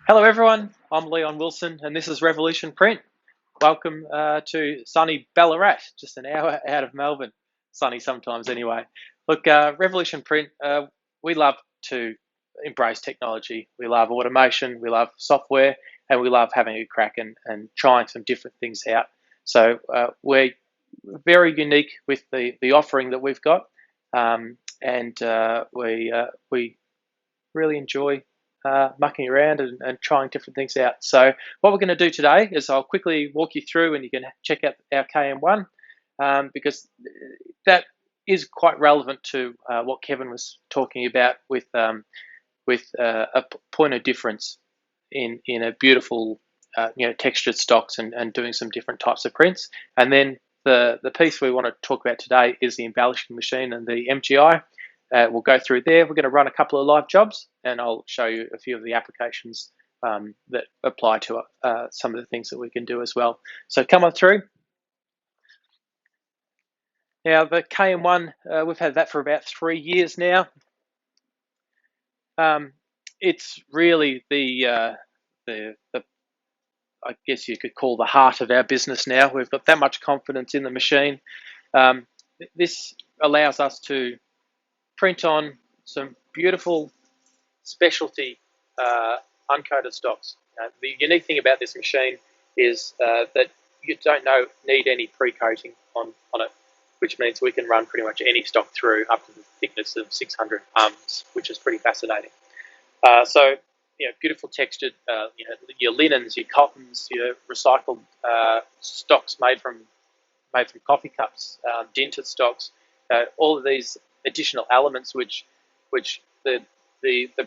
Hello everyone, I'm Leon Wilson and this is Revolution Print. Welcome to sunny Ballarat, just an hour out of Melbourne. Sunny sometimes anyway. Look, Revolution Print, we love to embrace technology. We love automation, we love software, and we love having a crack and trying some different things out. So we're very unique with the offering that we've got, and we really enjoy mucking around and trying different things out. So what we're going to do today is I'll quickly walk you through and you can check out our KM1 because that is quite relevant to what Kevin was talking about with a point of difference in a beautiful textured stocks and doing some different types of prints. And then the piece we want to talk about today is the embellishing machine and the MGI. We'll go through there. We're going to run a couple of live jobs, and I'll show you a few of the applications that apply to some of the things that we can do as well. So come on through. Now, the KM1, we've had that for about 3 years now. It's really the I guess you could call the heart of our business now. We've got that much confidence in the machine. This allows us to print on some beautiful specialty uncoated stocks. The unique thing about this machine is that you don't need any pre-coating on it, which means we can run pretty much any stock through up to the thickness of 600 which is pretty fascinating. So, beautiful textured, your linens, your cottons, your recycled stocks made from coffee cups, dented stocks, all of these additional elements, which the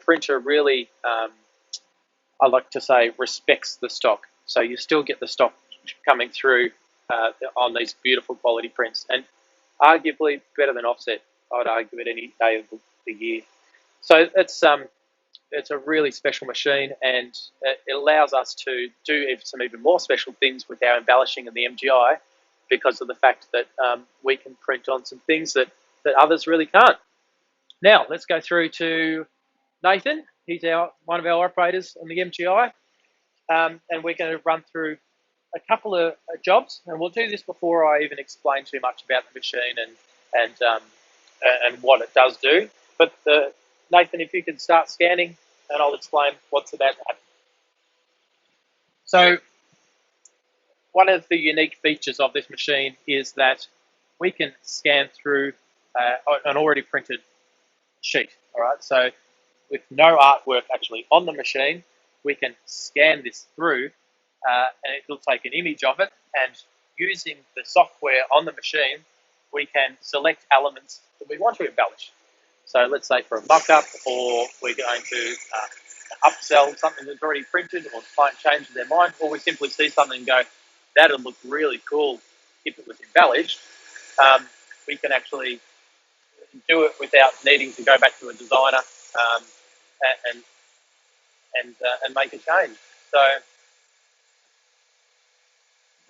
printer really, I like to say, respects the stock. So you still get the stock coming through on these beautiful quality prints, and arguably better than offset. I would argue at any day of the year. So it's a really special machine, and it allows us to do some even more special things with our embellishing and the MGI because of the fact that we can print on some things that others really can't. Now, let's go through to Nathan. He's one of our operators on the MGI, and we're going to run through a couple of jobs, and we'll do this before I even explain too much about the machine and what it does do. But Nathan, if you could start scanning, and I'll explain what's about to happen. So, one of the unique features of this machine is that we can scan through an already printed sheet. All right, so with no artwork actually on the machine, we can scan this through, and it will take an image of it. And using the software on the machine, we can select elements that we want to embellish. So let's say for a mock-up, or we're going to upsell something that's already printed, or the client changes their mind, or we simply see something and go, that'd look really cool if it was embellished. We can actually do it without needing to go back to a designer and make a change. So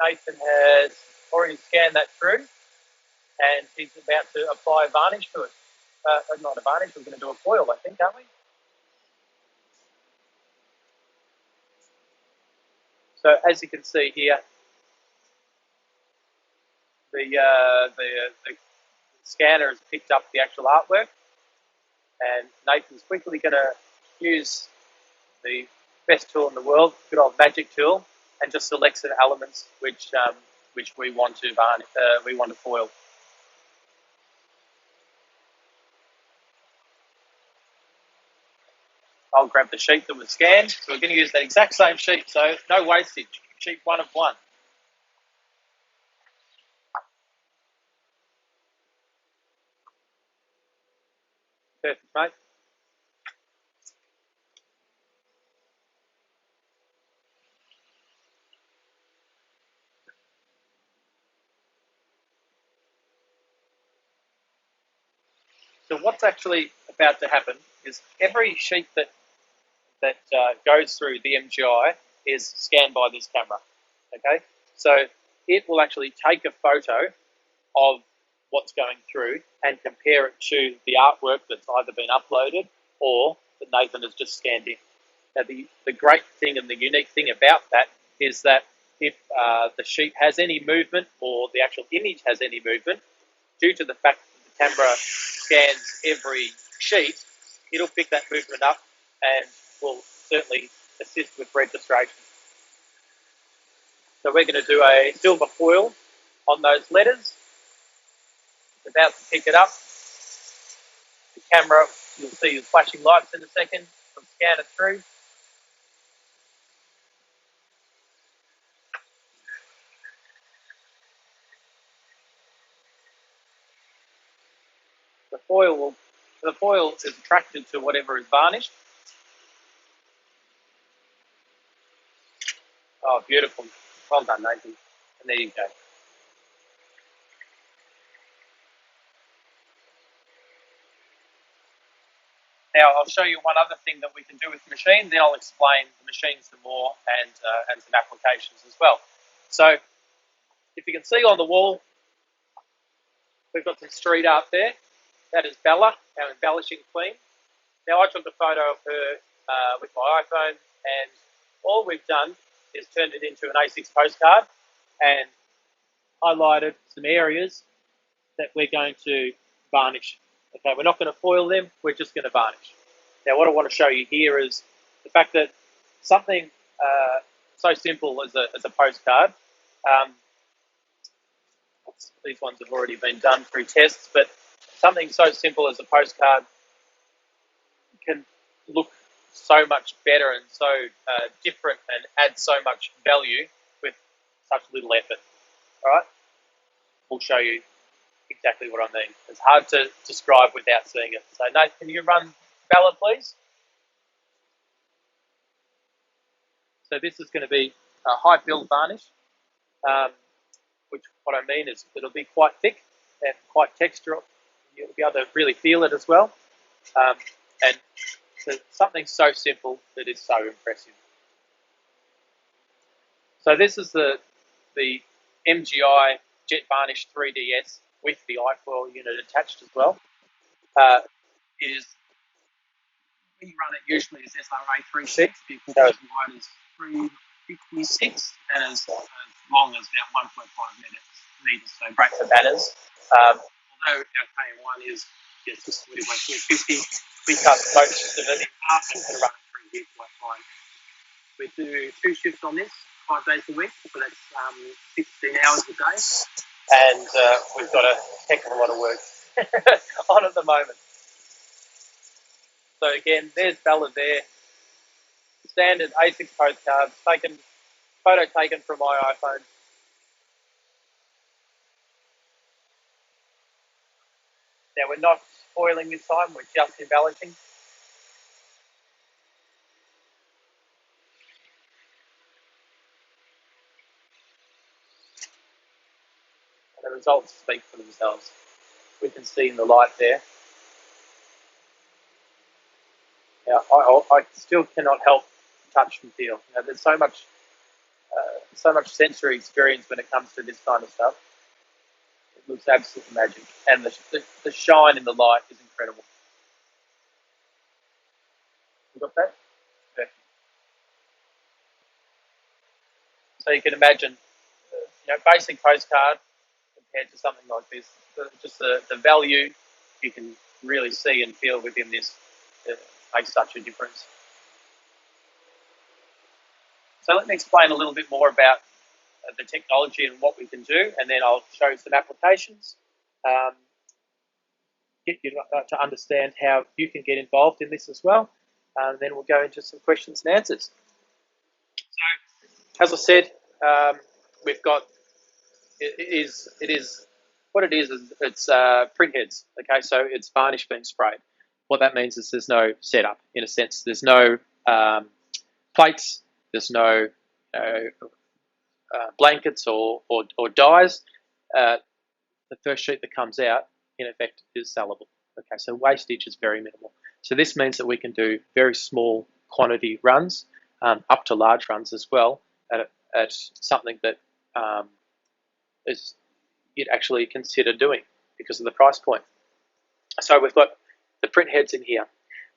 Nathan has already scanned that through, and he's about to apply a varnish to it. Not a varnish, we're going to do a foil, I think, aren't we? So as you can see here, the scanner has picked up the actual artwork, and Nathan's quickly going to use the best tool in the world, good old magic tool, and just select some elements which we want to varnish, we want to foil. I'll grab the sheet that was scanned. So we're going to use that exact same sheet, so no wastage. Sheet 1 of 1. Perfect, mate. So what's actually about to happen is every sheet that goes through the MGI is scanned by this camera. Okay, so it will actually take a photo of what's going through and compare it to the artwork that's either been uploaded or that Nathan has just scanned in. Now, the great thing and the unique thing about that is that if the sheet has any movement or the actual image has any movement, due to the fact that the camera scans every sheet, it'll pick that movement up and will certainly assist with registration. So we're going to do a silver foil on those letters. It's about to pick it up. The camera, you'll see the flashing lights in a second. I'll scan it through. The foil is attracted to whatever is varnished. Oh, beautiful. Well done, Nathan. And there you go. Now, I'll show you one other thing that we can do with the machine, then I'll explain the machine some more and some applications as well. So, if you can see on the wall, we've got some street art there. That is Bella, our embellishing queen. Now, I took a photo of her with my iPhone, and all we've done is turned it into an A6 postcard and highlighted some areas that we're going to varnish. Okay, we're not going to foil them, we're just going to varnish. Now, what I want to show you here is the fact that something so simple as a postcard, these ones have already been done through tests, but something so simple as a postcard can look so much better and so different and add so much value with such little effort. All right, we'll show you exactly what I mean. It's hard to describe without seeing it. So, Nate, can you run Bella, please? So this is going to be a high build varnish, which what I mean is it'll be quite thick and quite textural. You'll be able to really feel it as well. And so something so simple that is so impressive. So this is the MGI Jet Varnish 3DS with the iFoil unit attached as well. It is, when you run it usually as SRA 36, you can go as wide as 356 and as long as about 1.5 meters. So great for banners. Although our KM1 is just 250, we cut most of it in half and can run it through here quite fine. We do 2 shifts on this, 5 days a week, so that's 16 hours a day. And we've got a heck of a lot of work on at the moment. So again, there's Bella there. Standard A6 postcards, photo taken from my iPhone. Now we're not foiling this time, we're just embellishing. And the results speak for themselves. We can see in the light there. Now, I still cannot help touch and feel. You know, there's so much sensory experience when it comes to this kind of stuff. It looks absolutely magic, and the shine in the light is incredible. You got that? Perfect. So you can imagine, basic postcard compared to something like this. Just the value you can really see and feel within this makes such a difference. So let me explain a little bit more about the technology and what we can do, and then I'll show you some applications, get you to understand how you can get involved in this as well, and then we'll go into some questions and answers. So, as I said, we've got, it's print heads, okay, so it's varnish being sprayed. What that means is there's no setup, in a sense. There's no plates, there's no blankets or dyes. The first sheet that comes out, in effect, is sellable. Okay, so wastage is very minimal. So this means that we can do very small quantity runs, up to large runs as well, at something that is you'd actually consider doing because of the price point. So we've got the print heads in here.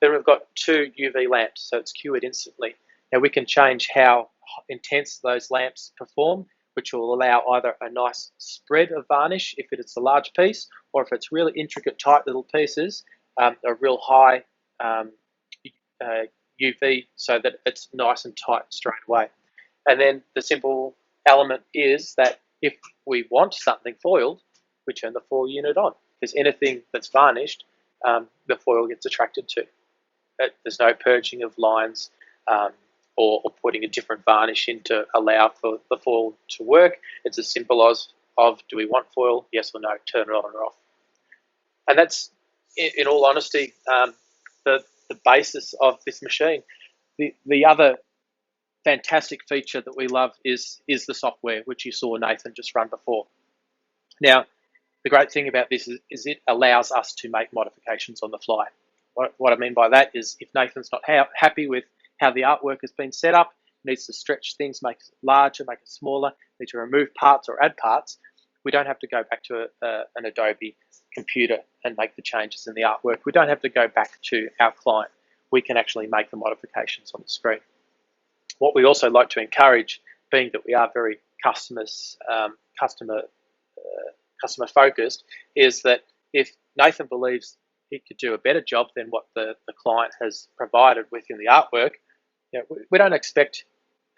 Then we've got 2 UV lamps, so it's cured instantly. Now we can change how intense those lamps perform, which will allow either a nice spread of varnish if it's a large piece, or if it's really intricate, tight little pieces, a real high UV so that it's nice and tight straight away. And then the simple element is that if we want something foiled, we turn the foil unit on, because anything that's varnished, the foil gets attracted to. There's no purging of lines or putting a different varnish in to allow for the foil to work. It's as simple as do we want foil, yes or no, turn it on or off. And that's, in all honesty, the basis of this machine. The other fantastic feature that we love is the software, which you saw Nathan just run before. Now, the great thing about this is it allows us to make modifications on the fly. What I mean by that is if Nathan's not happy with how the artwork has been set up, needs to stretch things, make it larger, make it smaller, need to remove parts or add parts, we don't have to go back to an Adobe computer and make the changes in the artwork. We don't have to go back to our client. We can actually make the modifications on the screen. What we also like to encourage, being that we are very customer focused, is that if Nathan believes he could do a better job than what the client has provided within the artwork, we don't expect,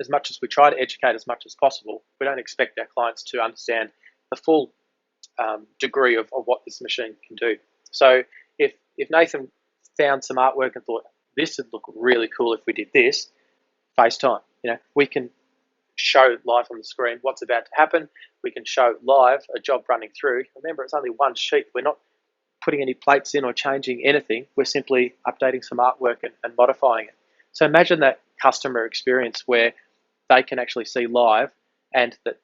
as much as we try to educate as much as possible, we don't expect our clients to understand the full degree of what this machine can do. So if Nathan found some artwork and thought, this would look really cool if we did this, FaceTime. We can show live on the screen what's about to happen. We can show live a job running through. Remember, it's only one sheet. We're not putting any plates in or changing anything. We're simply updating some artwork and modifying it. So imagine that customer experience where they can actually see live and that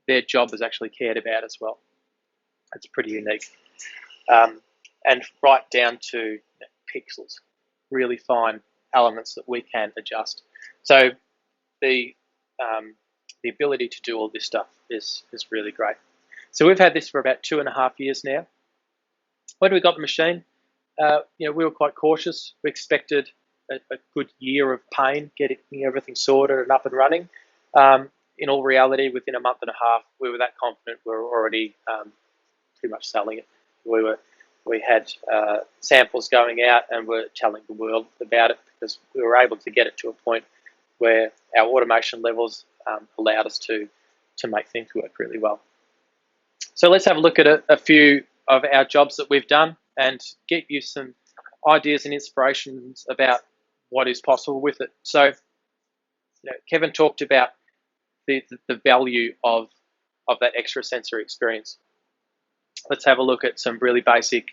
their job is actually cared about as well. It's pretty unique. And right down to pixels, really fine elements that we can adjust. So the ability to do all this stuff is really great. So we've had this for about 2.5 years now. When we got the machine, we were quite cautious. We expected a good year of pain getting everything sorted and up and running. In all reality, within a month and a half, we were that confident we were already pretty much selling it. We had samples going out and were telling the world about it because we were able to get it to a point where our automation levels allowed us to make things work really well. So let's have a look at a few of our jobs that we've done and get you some ideas and inspirations about what is possible with it. So Kevin talked about the value of that extra sensory experience. Let's have a look at some really basic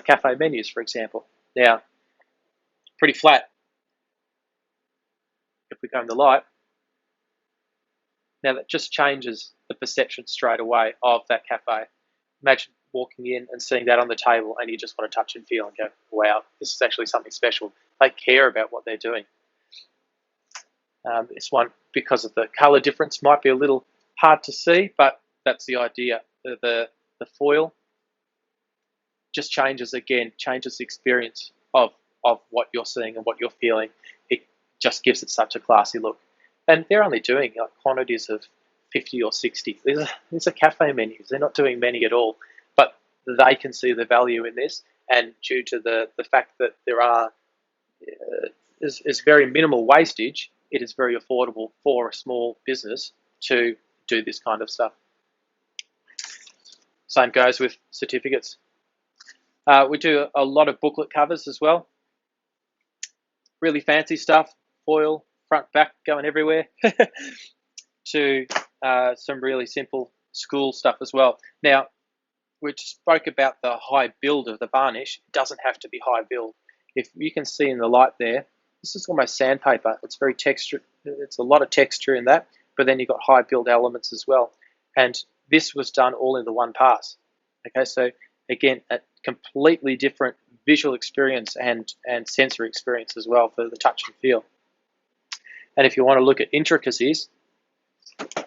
cafe menus, for example. Now, pretty flat. If we go in the light, now that just changes the perception straight away of that cafe. Imagine walking in and seeing that on the table and you just want to touch and feel and go, wow, this is actually something special. They care about what they're doing. This one, because of the color difference, might be a little hard to see, but that's the idea. The foil just changes the experience of what you're seeing and what you're feeling. It just gives it such a classy look. And they're only doing quantities of 50 or 60. These are cafe menus. They're not doing many at all, but they can see the value in this. And due to the fact that there is very minimal wastage, it is very affordable for a small business to do this kind of stuff. Same goes with certificates. We do a lot of booklet covers as well. Really fancy stuff, foil, front, back, going everywhere, to some really simple school stuff as well. Now, we spoke about the high build of the varnish. It doesn't have to be high build. If you can see in the light there, this is almost sandpaper. It's very textured. It's a lot of texture in that, but then you've got high build elements as well. And this was done all in the one pass. Okay, so again, a completely different visual experience and sensory experience as well for the touch and feel. And if you want to look at intricacies, have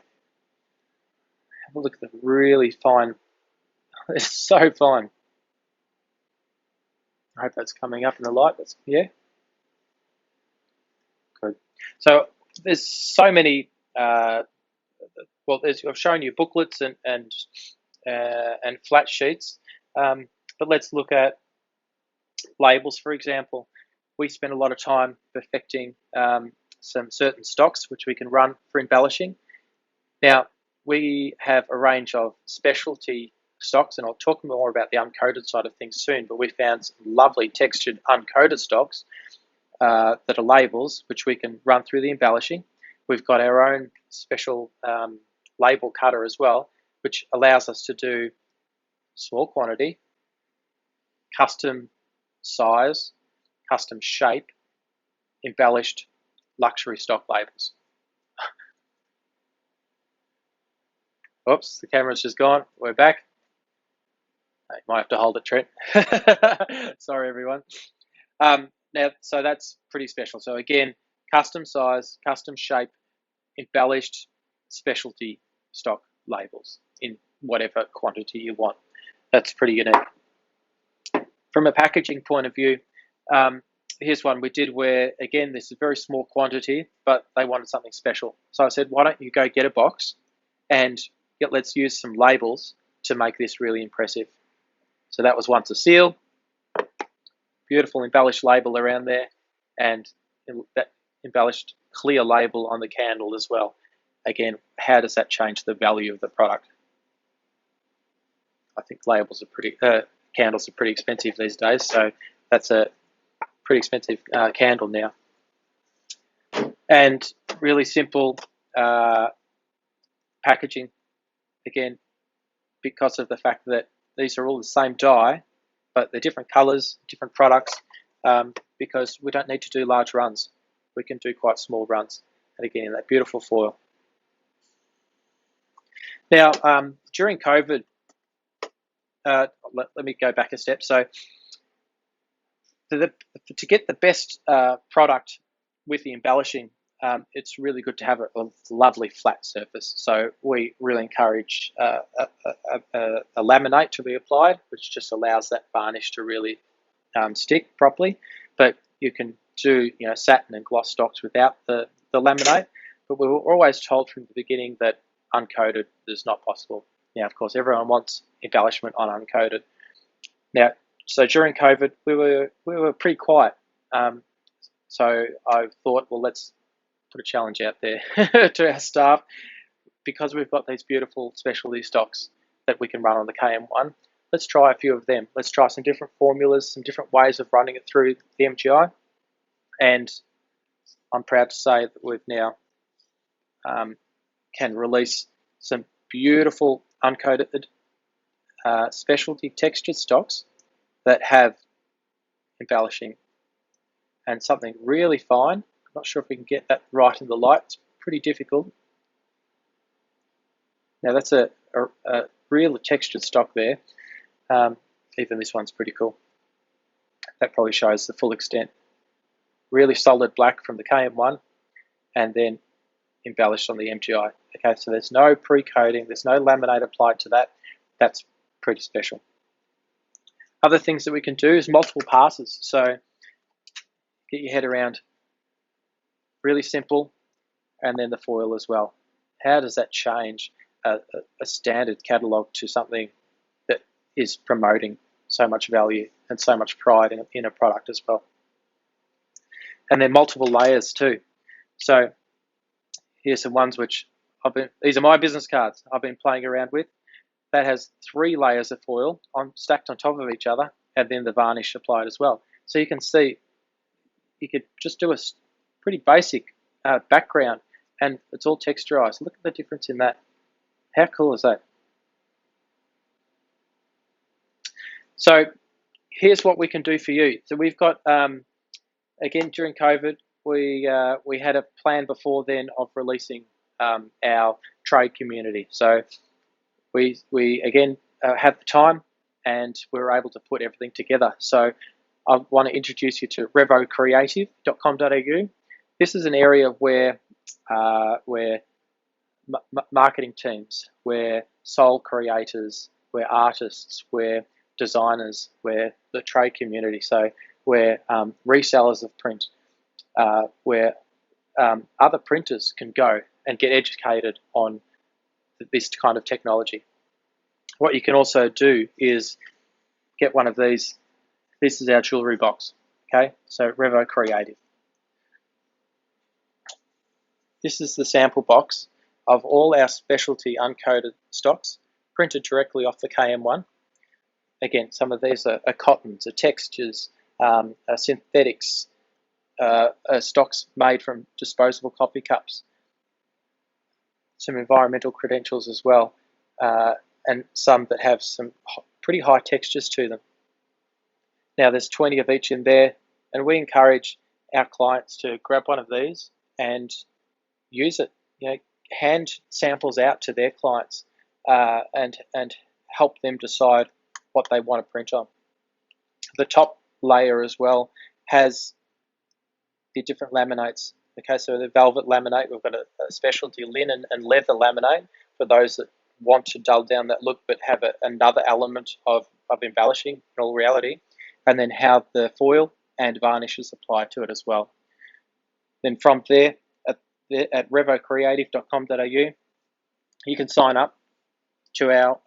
a look at the really fine. It's so fine. I hope that's coming up in the light. Yeah, good. So there's so many. Well, I've shown you booklets and flat sheets, but let's look at labels, for example. We spend a lot of time perfecting some certain stocks which we can run for embellishing. Now, we have a range of specialty stocks, and I'll talk more about the uncoated side of things soon, but we found some lovely textured uncoated stocks that are labels, which we can run through the embellishing. We've got our own special label cutter as well, which allows us to do small quantity, custom size, custom shape, embellished luxury stock labels. Oops, the camera's just gone. We're back. You might have to hold it, Trent. Sorry, everyone. Now, so that's pretty special. So again, custom size, custom shape, embellished specialty stock labels in whatever quantity you want. That's pretty unique. From a packaging point of view, here's one we did where, again, this is a very small quantity, but they wanted something special. So I said, why don't you go get a box and let's use some labels to make this really impressive. So that was once a seal, beautiful embellished label around there, and that embellished clear label on the candle as well. Again, how does that change the value of the product? I think candles are pretty expensive these days, so that's a pretty expensive candle now. And really simple packaging, again, because of the fact that these are all the same dye, but they're different colors, different products, because we don't need to do large runs. We can do quite small runs. And again, that beautiful foil. Now, during COVID, let me go back a step. So to get the best product with the embellishing, it's really good to have a lovely flat surface. So we really encourage a laminate to be applied, which just allows that varnish to really stick properly. But you can do satin and gloss stocks without the laminate. But we were always told from the beginning that uncoated is not possible. Now, of course, everyone wants embellishment on uncoated. Now, so during COVID, we were pretty quiet. So I thought, well, let's put a challenge out there to our staff, because we've got these beautiful specialty stocks that we can run on the KM1. Let's try a few of them. Let's try some different formulas, some different ways of running it through the MGI. And I'm proud to say that we've now can release some beautiful uncoated specialty textured stocks that have embellishing and something really fine. I'm not sure if we can get that right in the light. It's pretty difficult. Now that's a real textured stock there. Even this one's pretty cool. That probably shows the full extent. Really solid black from the KM1 and then embellished on the MGI. Okay, so there's no pre-coating, there's no laminate applied to that. That's pretty special. Other things that we can do is multiple passes. So get your head around, really simple, and then the foil as well. How does that change a standard catalogue to something that is promoting so much value and so much pride in a product as well? And then multiple layers too. So here's some ones which these are my business cards I've been playing around with. That has 3 layers of foil stacked on top of each other, and then the varnish applied as well. So you can see, you could just do a pretty basic background, and it's all texturized. Look at the difference in that. How cool is that? So here's what we can do for you. So we've got, again, during COVID, we had a plan before then of releasing our trade community. So we again had the time, and we were able to put everything together. So I want to introduce you to revocreative.com.au. This is an area where marketing teams, where sole creators, where artists, where designers, we're the trade community, so we're resellers of print, where other printers can go and get educated on this kind of technology. What you can also do is get one of these. This is our jewellery box, okay? So Revo Creative. This is the sample box of all our specialty uncoated stocks printed directly off the KM1. Again, some of these are cottons, are textures, are synthetics, are stocks made from disposable coffee cups, some environmental credentials as well, and some that have some pretty high textures to them. Now there's 20 of each in there, and we encourage our clients to grab one of these and use it. Hand samples out to their clients and help them decide what they want to print on. The top layer as well has the different laminates. Okay, so the velvet laminate, we've got a specialty linen and leather laminate for those that want to dull down that look but have another element of embellishing in all reality, and then how the foil and varnishes apply to it as well. Then from there, at revocreative.com.au, you can sign up to our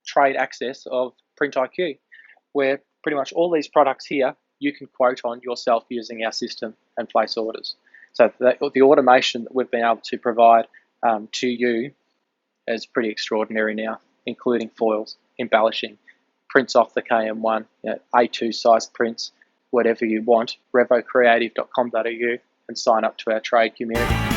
trade access of Print IQ, where pretty much all these products here you can quote on yourself using our system and place orders. So the automation that we've been able to provide to you is pretty extraordinary now, including foils, embellishing, prints off the KM1, A2 size prints, whatever you want, revocreative.com.au, and sign up to our trade community.